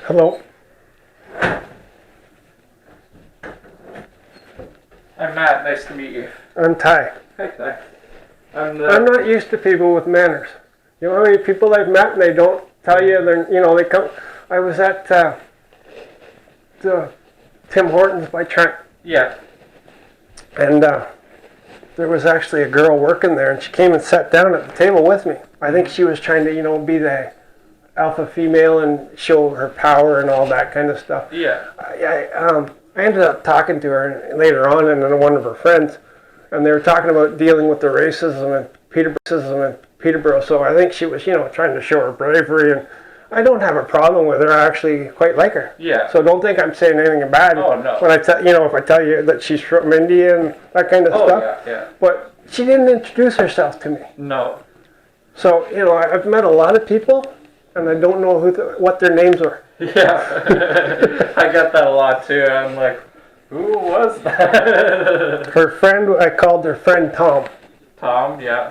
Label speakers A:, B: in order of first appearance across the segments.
A: Hello.
B: I'm Matt. Nice to meet you.
A: I'm Ty.
B: Hi, Ty.
A: I'm not used to people with manners. You know how many people I've met and they don't tell you they come. I was at the Tim Hortons by Trent.
B: Yeah.
A: And there was actually a girl working there, and she came and sat down at the table with me. I think she was trying to, be the alpha female and show her power and all that kind of stuff.
B: Yeah.
A: I ended up talking to her later on, and then one of her friends, and they were talking about dealing with the racism in Peterborough. So I think she was, trying to show her bravery, and I don't have a problem with her. I actually quite like her.
B: Yeah.
A: So don't think I'm saying anything bad.
B: Oh no.
A: When if I tell you that she's from India and that kind of stuff.
B: Yeah.
A: But she didn't introduce herself to me.
B: No.
A: So I've met a lot of people, and I don't know what their names were.
B: Yeah. I get that a lot too. I'm like, who was that?
A: Her friend, I called her friend Tom.
B: Tom. Yeah.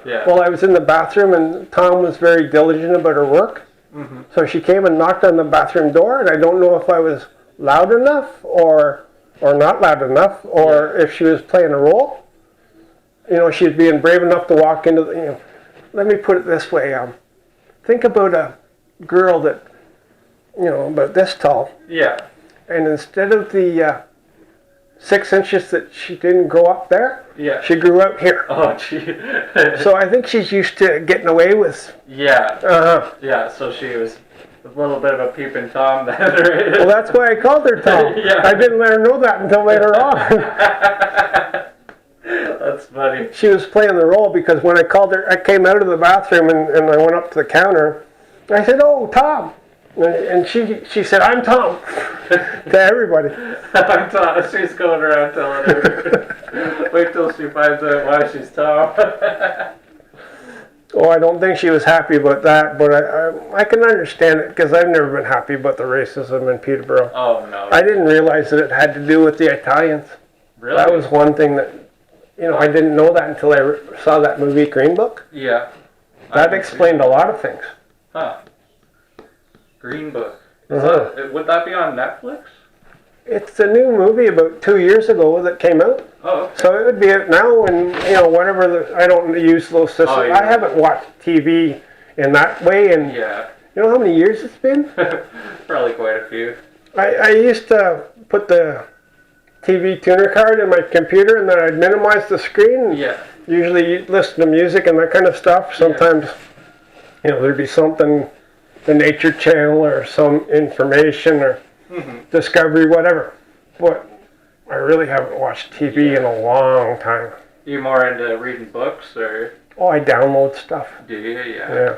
B: Yeah.
A: Well, I was in the bathroom, and Tom was very diligent about her work.
B: Mm-hmm.
A: So she came and knocked on the bathroom door, and I don't know if I was loud enough or not loud enough, or if she was playing a role. She's being brave enough to walk into the, let me put it this way. Think about a girl that, about this tall.
B: Yeah.
A: And instead of the 6 inches that she didn't grow up there, she grew up here.
B: Oh, gee.
A: So I think she's used to getting away with.
B: Yeah. Yeah, so she was a little bit of a peeping Tom then, right?
A: Well, that's why I called her Tom.
B: Yeah.
A: I didn't let her know that until later on.
B: That's funny.
A: She was playing the role because when I called her, I came out of the bathroom and I went up to the counter. I said, "Oh, Tom." And she said, "I'm Tom," to everybody.
B: I'm Tom. She's going around telling her. Wait till she finds out why she's Tom.
A: Oh, I don't think she was happy about that, but I can understand it because I've never been happy about the racism in Peterborough.
B: Oh, no.
A: I didn't realize that it had to do with the Italians.
B: Really?
A: That was one thing that, I didn't know that until I saw that movie Green Book.
B: Yeah.
A: That explained a lot of things.
B: Huh. Green Book.
A: Uh-huh.
B: Would that be on Netflix?
A: It's a new movie about 2 years ago that came out.
B: Oh, okay.
A: So it would be out now, and whatever. I don't use those systems.
B: Oh, yeah.
A: I haven't watched TV in that way, and you know how many years it's been?
B: Probably quite a few.
A: I used to put the TV tuner card in my computer, and then I'd minimize the screen.
B: Yeah.
A: Usually listen to music and that kind of stuff. Sometimes, there'd be something, the Nature Channel or some information or Discovery, whatever. But I really haven't watched TV in a long time.
B: You more into reading books, or?
A: Oh, I download stuff.
B: Do you?
A: Yeah.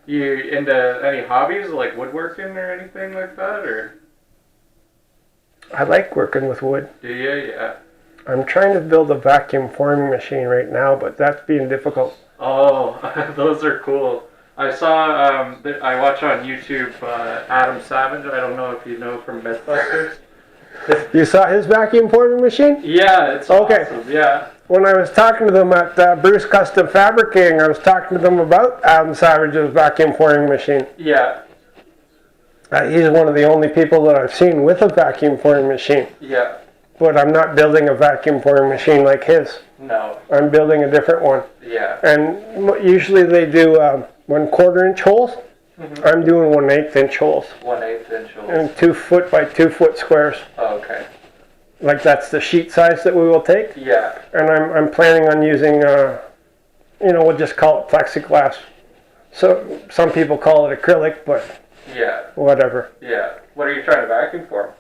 B: You into any hobbies like woodworking or anything like that, or?
A: I like working with wood.
B: Do you? Yeah.
A: I'm trying to build a vacuum forming machine right now, but that's being difficult.
B: Oh, those are cool. I saw, I watch on YouTube Adam Savage. I don't know if you know from Mythbusters.
A: You saw his vacuum forming machine?
B: Yeah, it's awesome. Yeah.
A: When I was talking to them at Bruce Custom Fabricating, I was talking to them about Adam Savage's vacuum forming machine.
B: Yeah.
A: He's one of the only people that I've seen with a vacuum forming machine.
B: Yeah.
A: But I'm not building a vacuum forming machine like his.
B: No.
A: I'm building a different one.
B: Yeah.
A: And usually they do 1/4 inch holes. Mm-hmm. I'm doing 1/8 inch holes.
B: 1/8 inch holes.
A: And 2 foot by 2 foot squares.
B: Oh, okay.
A: Like that's the sheet size that we will take.
B: Yeah.
A: And I'm planning on using, we'll just call it plexiglass. So some people call it acrylic, but whatever.
B: Yeah. What are you trying to vacuum for?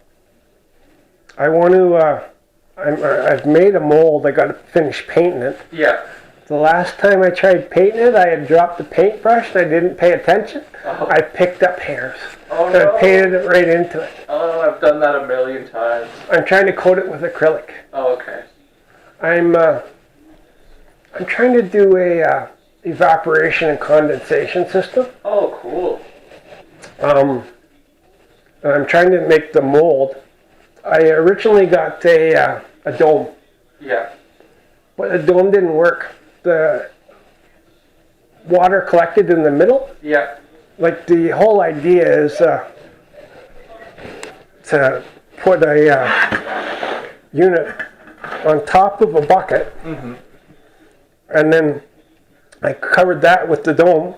A: I want to. I've made a mold. I got to finish painting it.
B: Yeah.
A: The last time I tried painting it, I had dropped the paintbrush and I didn't pay attention.
B: Oh.
A: I picked up hairs.
B: Oh,
A: and
B: no.
A: I painted it right into it.
B: Oh, I've done that a million times.
A: I'm trying to coat it with acrylic.
B: Oh, okay.
A: I'm trying to do a evaporation and condensation system.
B: Oh, cool.
A: I'm trying to make the mold. I originally got a dome.
B: Yeah.
A: But the dome didn't work. The water collected in the middle.
B: Yeah.
A: like the whole idea is to put a unit on top of a bucket, and then I covered that with the dome,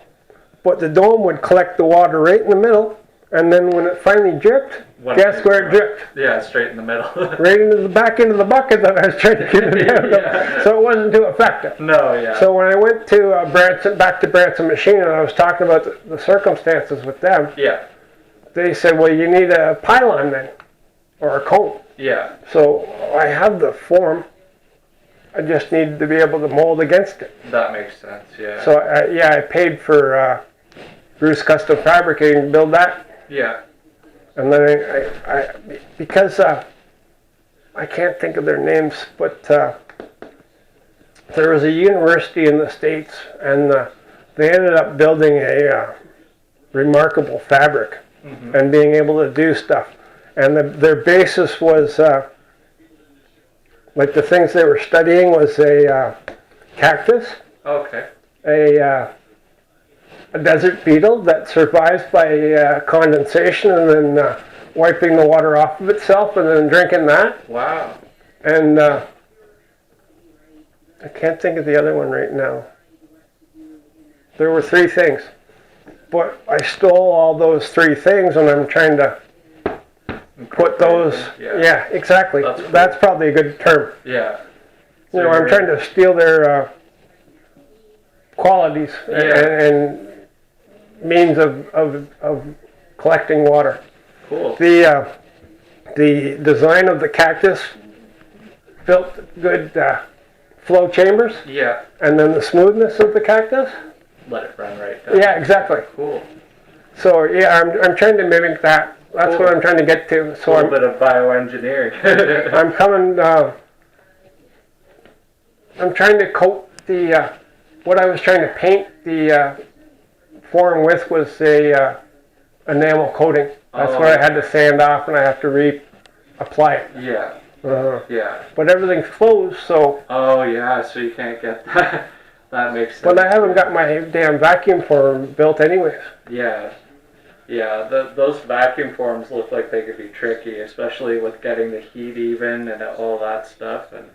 A: but the dome would collect the water right in the middle, and then when it finally dripped, guess where it dripped?
B: Yeah, straight in the middle.
A: Right into the back end of the bucket that I was trying to get it out of, so it wasn't too effective.
B: No, yeah.
A: So when I went to back to Branson Machine, and I was talking about the circumstances with them,
B: Yeah.
A: they said, well, you need a pylon then, or a cone.
B: Yeah.
A: So I have the form. I just need to be able to mold against it.
B: That makes sense, yeah.
A: So I paid for Bruce Custom Fabricating to build that.
B: Yeah.
A: And then I because I can't think of their names, but there was a university in the States, and they ended up building a remarkable fabric and being able to do stuff. And their basis was, like the things they were studying was a cactus,
B: Okay.
A: a desert beetle that survives by condensation and then wiping the water off of itself and then drinking that.
B: Wow.
A: And I can't think of the other one right now. There were 3 things, but I stole all those 3 things, and I'm trying to put those. Yeah, exactly. That's probably a good term.
B: Yeah.
A: You know, I'm trying to steal their qualities and means of collecting water.
B: Cool.
A: The design of the cactus built good flow chambers,
B: Yeah.
A: and then the smoothness of the cactus.
B: Let it run right down.
A: Yeah, exactly.
B: Cool.
A: So yeah, I'm trying to mimic that. That's what I'm trying to get to. So
B: A little bit of bioengineering.
A: I'm coming. I'm trying to coat the. What I was trying to paint the form with was a enamel coating. That's what I had to sand off, and I have to reapply it.
B: Yeah. Yeah.
A: But everything flows, so.
B: Oh yeah, so you can't get that. That makes sense.
A: But I haven't got my damn vacuum form built anyways.
B: Yeah. Yeah, those vacuum forms look like they could be tricky, especially with getting the heat even and all that stuff. And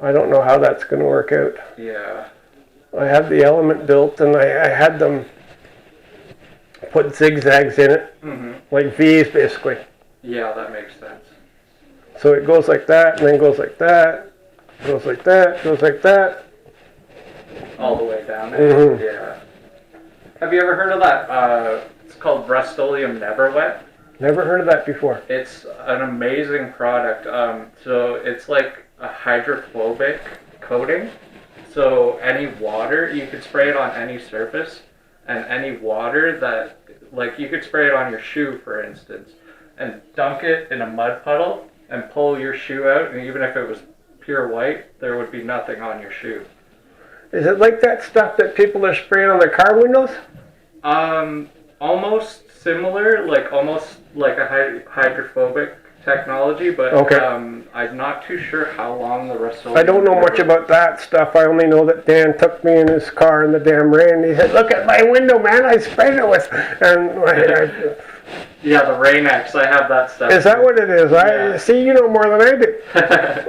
A: I don't know how that's going to work out.
B: yeah.
A: I have the element built, and I had them put zigzags in it, like V's basically.
B: Yeah, that makes sense.
A: So it goes like that, and then goes like that, goes like that, goes like that.
B: All the way down there. Yeah. Have you ever heard of that? It's called Rust-Oleum Never Wet.
A: Never heard of that before.
B: It's an amazing product. So it's like a hydrophobic coating. So any water, you could spray it on any surface, and any water that, like you could spray it on your shoe, for instance, and dunk it in a mud puddle and pull your shoe out, and even if it was pure white, there would be nothing on your shoe.
A: Is it like that stuff that people are spraying on their car windows?
B: Almost similar, almost like a hydrophobic technology, but
A: okay.
B: I'm not too sure how long the Rust-Oleum.
A: I don't know much about that stuff. I only know that Dan took me in his car in the damn rain. He said, "Look at my window, man! I sprayed it with." And
B: yeah, the Rain-X. I have that stuff.
A: Is that what it is? Yeah. I see. You know more than I do.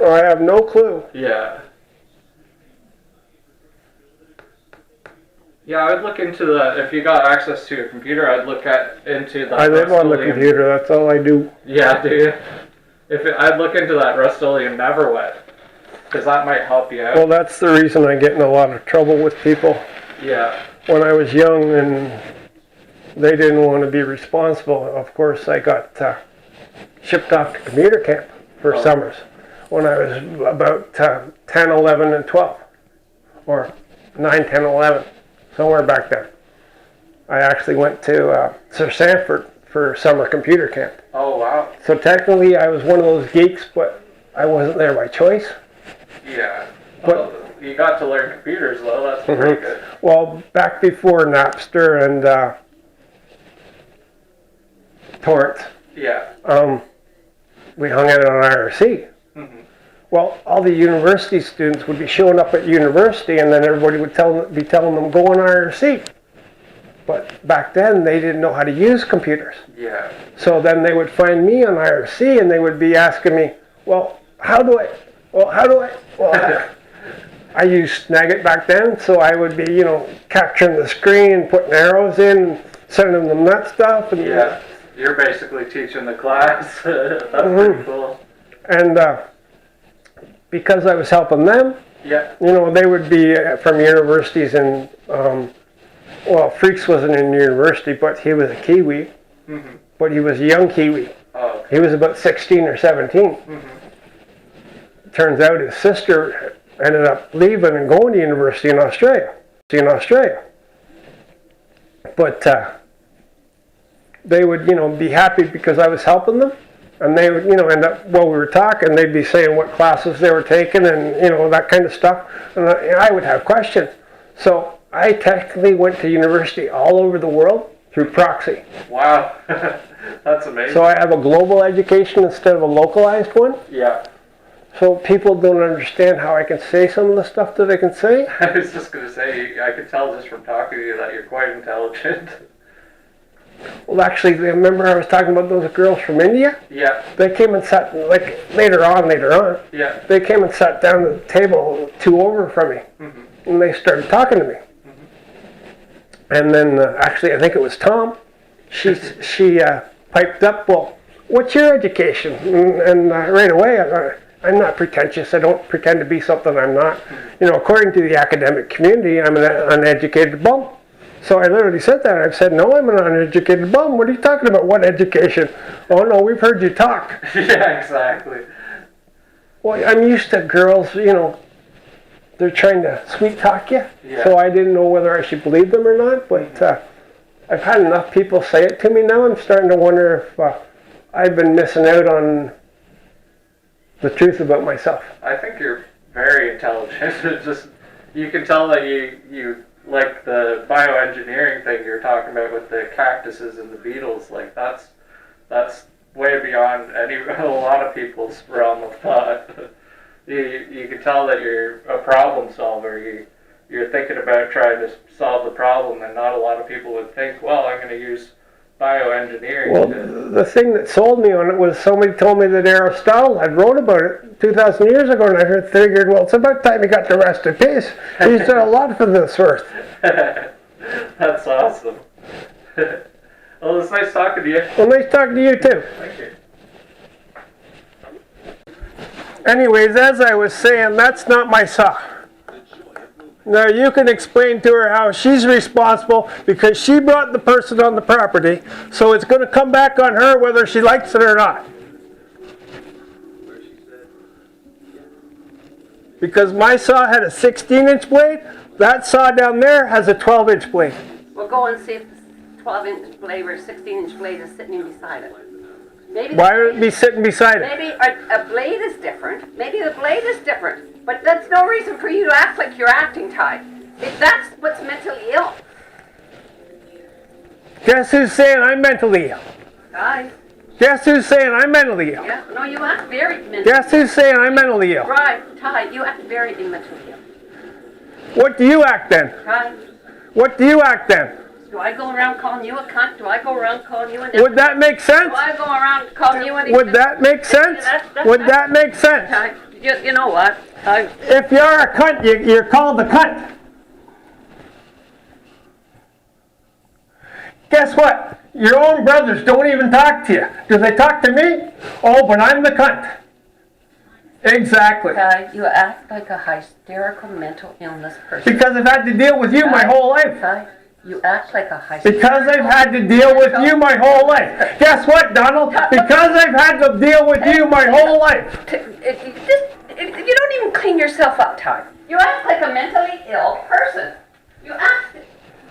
A: Well, I have no clue.
B: Yeah. Yeah, I would look into that. If you got access to a computer, I'd look into that.
A: I live on the computer. That's all I do.
B: Yeah, do you? I'd look into that Rust-Oleum Never Wet, because that might help you out.
A: Well, that's the reason I get in a lot of trouble with people.
B: Yeah.
A: When I was young and they didn't want to be responsible, of course, I got shipped off to commuter camp for summers when I was about 10, 11, and 12, or 9, 10, 11. Somewhere back then. I actually went to Sir Sanford for summer computer camp.
B: Oh, wow.
A: So technically I was one of those geeks, but I wasn't there by choice.
B: Yeah. Well, you got to learn computers, though. That's pretty good.
A: Well, back before Napster and torrents, we hung out on IRC. Well, all the university students would be showing up at university, and then everybody would be telling them, go on IRC. But back then, they didn't know how to use computers.
B: Yeah.
A: So then they would find me on IRC and they would be asking me, well, I used Snagit back then, so I would be, capturing the screen, putting arrows in, sending them that stuff. And,
B: yeah. You're basically teaching the class. That's pretty cool.
A: And because I was helping them,
B: yeah.
A: They would be from universities and, Freaks wasn't in university, but he was a Kiwi. Mm-hmm. But he was a young Kiwi.
B: Oh, okay.
A: He was about 16 or 17. Mm-hmm. Turns out his sister ended up leaving and going to university in Australia. But they would, be happy because I was helping them. And they would, end up, while we were talking, they'd be saying what classes they were taking and, that kind of stuff. And I would have questions. So I technically went to university all over the world through proxy.
B: Wow. That's amazing.
A: So I have a global education instead of a localized one.
B: Yeah.
A: So people don't understand how I can say some of the stuff that I can say.
B: I was just going to say, I could tell just from talking to you that you're quite intelligent.
A: Well, actually, remember I was talking about those girls from India?
B: Yeah.
A: They came and sat, later on.
B: Yeah.
A: They came and sat down at the table 2 over from me. Mm-hmm. And they started talking to me. Mm-hmm. And then, actually, I think it was Tom. She piped up, well, what's your education? And right away, I'm not pretentious. I don't pretend to be something I'm not. According to the academic community, I'm an uneducated bum. So I literally said that. I've said, no, I'm an uneducated bum. What are you talking about? What education? Oh, no, we've heard you talk.
B: Yeah, exactly.
A: Well, I'm used to girls, they're trying to sweet talk you. Yeah. So I didn't know whether I should believe them or not. But I've had enough people say it to me now. I'm starting to wonder if I've been missing out on the truth about myself.
B: I think you're very intelligent. Just, you can tell that you like the bioengineering thing you're talking about with the cactuses and the beetles. Like that's way beyond a lot of people's realm of thought. You can tell that you're a problem solver. You're thinking about trying to solve the problem, and not a lot of people would think, well, I'm going to use bioengineering.
A: Well, the thing that sold me on it was somebody told me that Aristotle had wrote about it 2,000 years ago, and I figured, well, it's about time he got the rest in peace. He's done a lot for this earth.
B: That's awesome. Well, it's nice talking to you.
A: Well, nice talking to you, too.
B: Thank you.
A: Anyways, as I was saying, that's not my saw. Now, you can explain to her how she's responsible because she brought the person on the property, so it's going to come back on her whether she likes it or not. Because my saw had a 16-inch blade, that saw down there has a 12-inch blade.
C: We'll go and see if the 12-inch blade or 16-inch blade is sitting beside it. Maybe
A: why would it be sitting beside it?
C: Maybe a blade is different. Maybe the blade is different. But that's no reason for you to act like you're acting, Ty. If that's what's mentally ill.
A: Guess who's saying I'm mentally ill?
C: Ty.
A: Guess who's saying I'm mentally ill?
C: Yeah, no, you act very mentally ill.
A: Guess who's saying I'm mentally ill?
C: Right, Ty, you act very mentally ill.
A: What do you act then?
C: Ty.
A: What do you act then?
C: Do I go around calling you a cunt? Do I go around calling you an...
A: Would that make sense?
C: Do I go around calling you an...
A: Would that make sense? Would that make sense?
C: Ty, you know what? Ty.
A: If you're a cunt, you're called a cunt. Guess what? Your own brothers don't even talk to you. Do they talk to me? Oh, but I'm the cunt. Exactly.
C: Ty, you act like a hysterical mental illness person.
A: Because I've had to deal with you my whole life.
C: Ty, you act like a hysterical...
A: Because I've had to deal with you my whole life. Guess what, Donald? Because I've had to deal with you my whole life.
C: You don't even clean yourself up, Ty. You act like a mentally ill person. You act...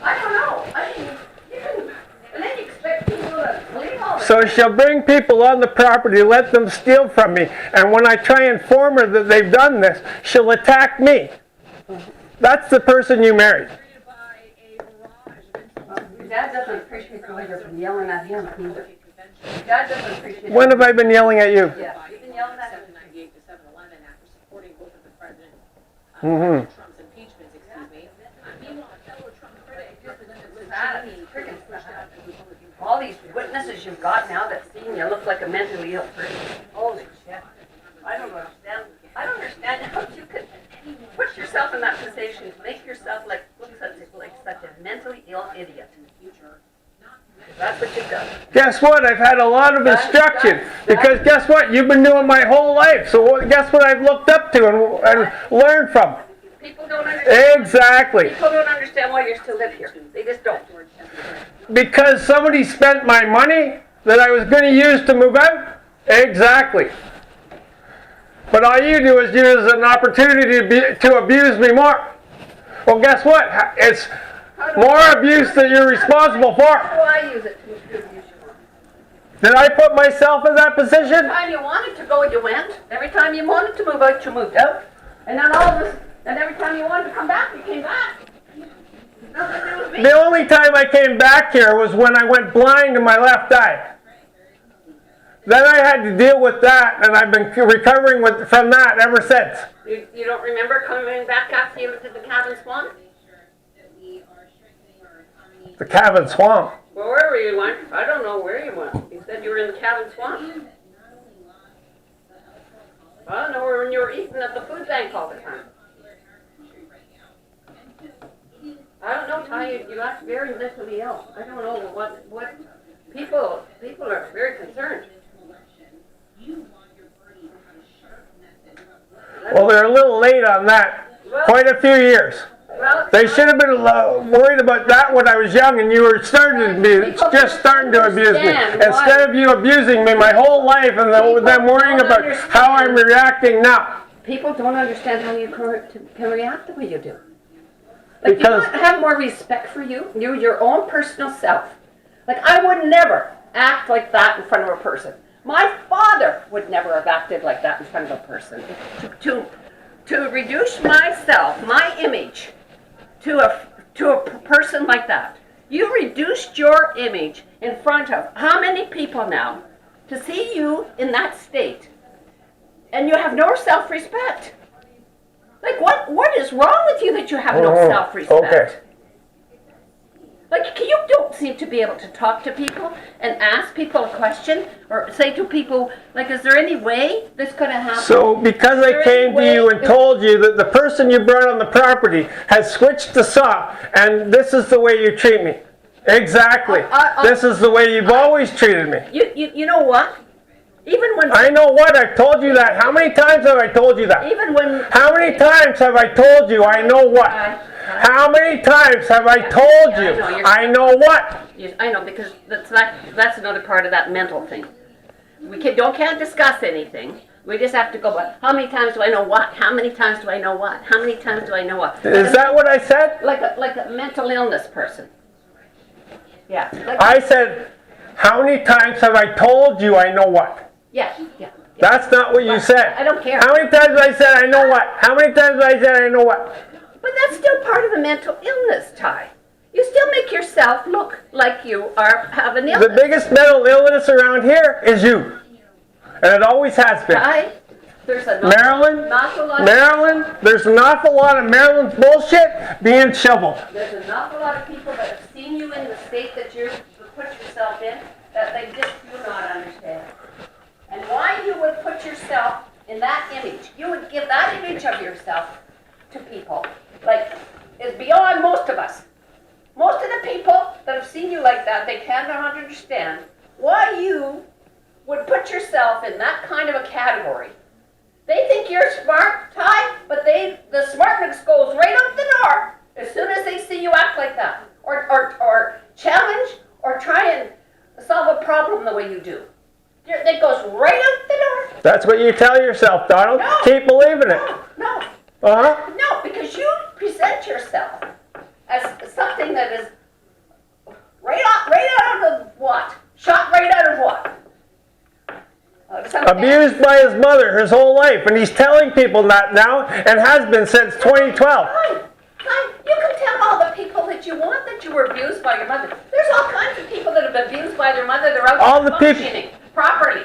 C: I don't know. I mean, you can... And then you expect people to clean all this.
A: So she'll bring people on the property, let them steal from me, and when I try and inform her that they've done this, she'll attack me. That's the person you married.
C: Your dad doesn't appreciate the way you've been yelling at him either. Your dad doesn't appreciate...
A: When have I been yelling at you?
C: Yeah, you've been yelling at him.
D: 798 to 711 after supporting both of the president Trump's impeachments, excuse me. Meanwhile, fellow Trump critic, Representative Liz Cheney
C: witnesses you've got now that seeing you look like a mentally ill person. Holy shit. I don't understand. I don't understand how you could put yourself in that position to make yourself look like such a mentally ill idiot. That's what you've done.
A: Guess what? I've had a lot of instruction. Because guess what? You've been doing my whole life. So guess what I've looked up to and learned from?
C: People don't understand.
A: Exactly.
C: People don't understand why you still live here. They just don't.
A: Because somebody spent my money that I was going to use to move out? Exactly. But all you do is use an opportunity to abuse me more. Well, guess what? It's more abuse that you're responsible for.
C: How do I use it to abuse you?
A: Did I put myself in that position?
C: Every time you wanted to go, you went. Every time you wanted to move out, you moved out. And then all of this, and every time you wanted to come back, you came back. Nothing to do with me.
A: The only time I came back here was when I went blind in my left eye. Then I had to deal with that, and I've been recovering from that ever since.
C: You don't remember coming back after you looked at the cabin swamp?
A: The cabin swamp.
C: Well, wherever you went, I don't know where you went. You said you were in the cabin swamp. I don't know when you were eating at the food bank all the time. I don't know, Ty, you act very mentally ill. I don't know what people are very concerned.
A: Well, they're a little late on that. Quite a few years.
C: Well,
A: They should have been worried about that when I was young and you were just starting to abuse me. Instead of you abusing me my whole life and then worrying about how I'm reacting now.
C: people don't understand how you can react the way you do. Like,
A: Because
C: you don't have more respect for you, your own personal self. Like, I would never act like that in front of a person. My father would never have acted like that in front of a person. To reduce myself, my image, to a person like that. You reduced your image in front of how many people now to see you in that state, and you have no self-respect. Like, what is wrong with you that you have no self-respect?
A: Okay.
C: Like, you don't seem to be able to talk to people and ask people a question or say to people, like, is there any way this could have happened?
A: So because I came to you and told you that the person you brought on the property has switched the saw and this is the way you treat me. Exactly. This is the way you've always treated me.
C: You know what? Even when
A: I know what, I've told you that. How many times have I told you that?
C: even when
A: How many times have I told you I know what? How many times have I told you I know what?
C: Yes, I know, because that's another part of that mental thing. We can't discuss anything. We just have to go by, how many times do I know what? How many times do I know what? How many times do I know what?
A: Is that what I said?
C: Like a mental illness person. Yeah. Like,
A: I said, how many times have I told you I know what?
C: yeah.
A: That's not what you said.
C: I don't care.
A: How many times have I said I know what? How many times have I said I know what?
C: But that's still part of the mental illness, Ty. You still make yourself look like you have an illness.
A: The biggest mental illness around here is you. And it always has been.
C: Ty, there's a
A: Marilyn, there's an awful lot of Marilyn's bullshit being shoveled.
C: There's an awful lot of people that have seen you in the state that you put yourself in that they just do not understand. And why you would put yourself in that image, you would give that image of yourself to people, like, is beyond most of us. Most of the people that have seen you like that, they cannot understand why you would put yourself in that kind of a category. They think you're smart, Ty, but the smartness goes right out the door as soon as they see you act like that, or challenge, or try and solve a problem the way you do. It goes right out the door.
A: That's what you tell yourself, Donald.
C: No.
A: Keep believing it.
C: No.
A: Uh-huh.
C: No, because you present yourself as something that is right out of what? Shot right out of what?
A: Abused by his mother his whole life, and he's telling people that now, and has been since 2012.
C: Fine. You can tell all the people that you want that you were abused by your mother. There's all kinds of people that have been abused by their mother. They're out
A: All
C: there
A: the people-
C: functioning properly.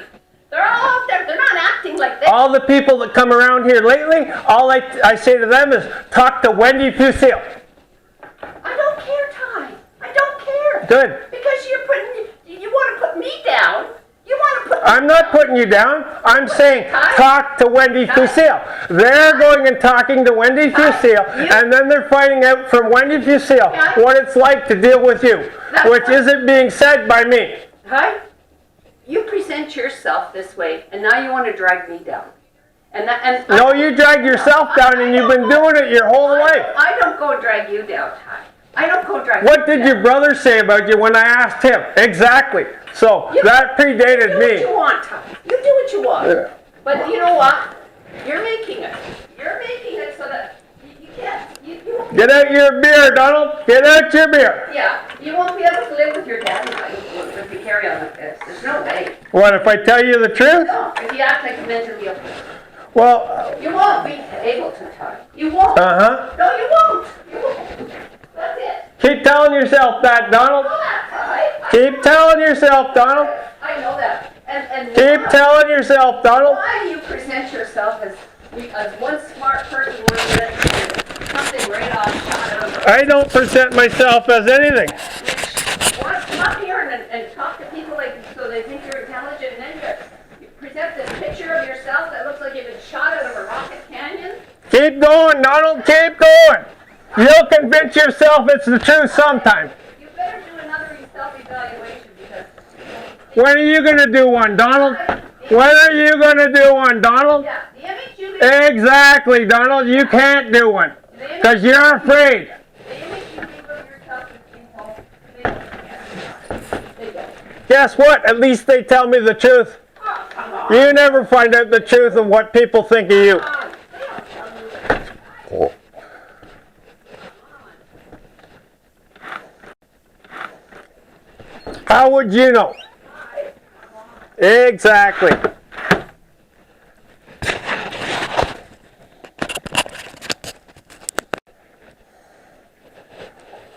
C: They're all out there. They're not acting like this.
A: All the people that come around here lately, all I say to them is, talk to Wendy Fusil.
C: I don't care, Ty. I don't care.
A: Good.
C: Because you want to put put me down. You want to put me
A: I'm not
C: down.
A: putting you down. I'm saying talk to Wendy Fusil. They're going and talking to Wendy Fusil, and then they're finding out from Wendy Fusil what it's like to deal with you, which isn't being said by me.
C: Hi? You present yourself this way, and now you want to drag me down.
A: No, you drag yourself down, and you've been doing it your whole life.
C: I don't go drag you down, Ty. I don't go drag
A: What
C: you
A: did
C: down.
A: your brother say about you when I asked him? Exactly. So that predated
C: You do what
A: me.
C: you want, Ty. You do what you want.
A: Yeah.
C: But you know what? You're making it. You're making it so that you can't. You won't,
A: Get out your beer, Donald. Get out your beer.
C: yeah, you won't be able to live with your dad and I if you carry on like this. There's no way.
A: What, if I tell you the truth?
C: No, if you act like a mentally ill person.
A: Well,
C: You won't be able to, Ty. You won't.
A: uh-huh.
C: No, you won't. You won't. That's it.
A: Keep telling yourself that, Donald.
C: I know that, Ty.
A: Keep telling yourself, Donald.
C: I know that. And
A: Keep telling yourself, Donald.
C: why do you present yourself as one smart person when you're something right off shot out of
A: I don't present myself as anything.
C: want to come up here and talk to people like so they think you're intelligent, and then you present this picture of yourself that looks like you've been shot out of a rocket canyon?
A: Keep going, Donald. Keep going. You'll convince yourself it's the truth sometime.
C: You better do another self-evaluation because
A: When are you going to do one, Donald? When are you going to do one, Donald?
C: yeah, the image you leave,
A: Exactly, Donald. You can't do one because you're afraid.
C: the image you leave of yourself is people. They don't.
A: Guess what? At least they tell me the truth.
C: Oh, come on.
A: You never find out the truth of what people think of you.
C: They don't tell you that.
A: How would you know? Exactly.